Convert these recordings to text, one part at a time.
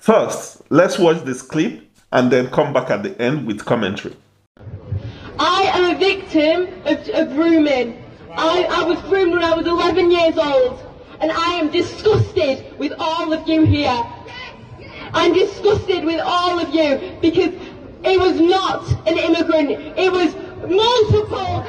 First, let's watch this clip and then come back at the end with commentary. I am a victim of grooming. I was groomed when I was 11 years old, and I am disgusted with all of you here. I'm disgusted with all of you because it was not an immigrant, it was multiple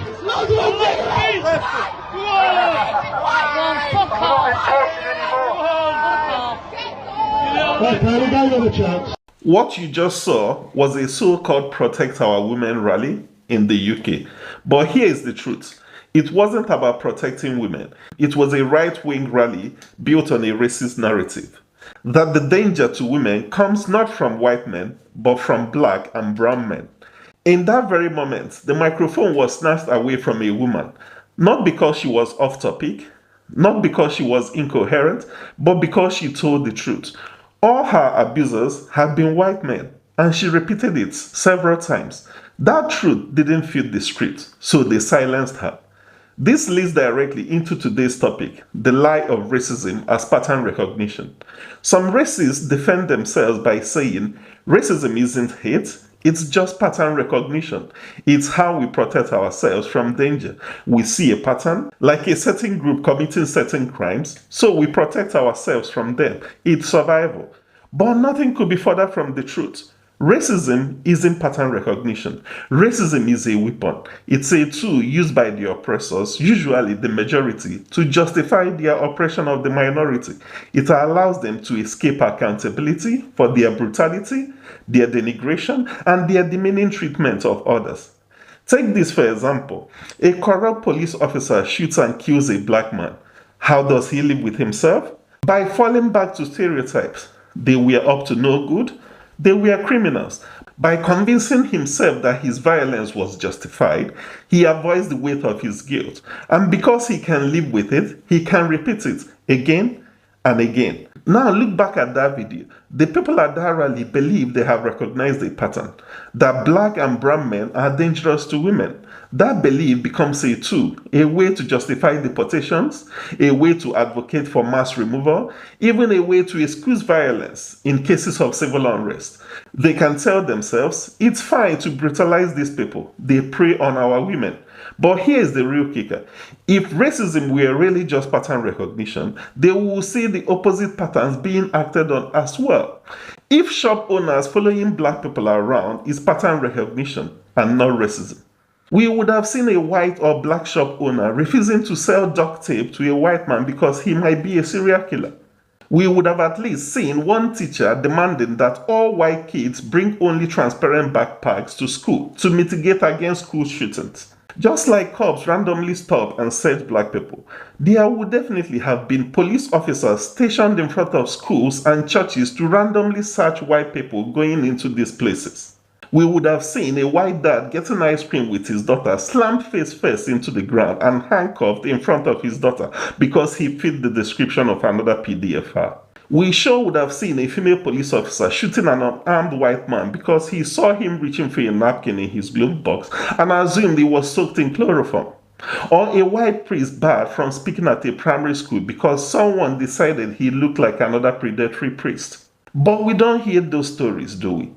What you just saw was a so-called Protect Our Women rally in the UK. But here is the truth. It wasn't about protecting women. It was a right-wing rally built on a racist narrative. That the danger to women comes not from white men, but from black and brown men. In that very moment, the microphone was snatched away from a woman, not because she was off topic, not because she was incoherent, but because she told the truth. All her abusers had been white men, and she repeated it several times. That truth didn't fit the script, so they silenced her. This leads directly into today's topic, the lie of racism as pattern recognition. Some racists defend themselves by saying racism isn't hate, it's just pattern recognition. It's how we protect ourselves from danger. We see a pattern, like a certain group committing certain crimes, so we protect ourselves from them. It's survival. But nothing could be further from the truth. Racism isn't pattern recognition. Racism is a weapon. It's a tool used by the oppressors, usually the majority, to justify their oppression of the minority. It allows them to escape accountability for their brutality, their denigration, and their demeaning treatment of others. Take this for example. A corrupt police officer shoots and kills a black man. How does he live with himself? By falling back to stereotypes. They were up to no good. They were criminals. By convincing himself that his violence was justified, he avoids the weight of his guilt. And because he can live with it, he can repeat it again and again. Now look back at that video. The people at that rally believe they have recognized a pattern, that black and brown men are dangerous to women. That belief becomes a tool, a way to justify deportations, a way to advocate for mass removal, even a way to excuse violence in cases of civil unrest. They can tell themselves, it's fine to brutalize these people, they prey on our women. But here's the real kicker. If racism were really just pattern recognition, they will see the opposite patterns being acted on as well. If shop owners following black people around is pattern recognition and not racism, we would have seen a white or black shop owner refusing to sell duct tape to a white man because he might be a serial killer. We would have at least seen one teacher demanding that all white kids bring only transparent backpacks to school to mitigate against school shootings. Just like cops randomly stop and search black people, there would definitely have been police officers stationed in front of schools and churches to randomly search white people going into these places. We would have seen a white dad getting ice cream with his daughter slammed face first into the ground and handcuffed in front of his daughter because he fit the description of another PDFR. We sure would have seen a female police officer shooting an unarmed white man because he saw him reaching for a napkin in his glove box and assumed he was soaked in chloroform. Or a white priest barred from speaking at a primary school because someone decided he looked like another predatory priest. But we don't hear those stories, do we?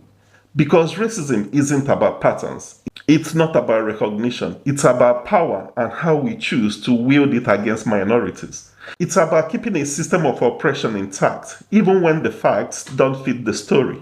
Because racism isn't about patterns. It's not about recognition. It's about power and how we choose to wield it against minorities. It's about keeping a system of oppression intact, even when the facts don't fit the story.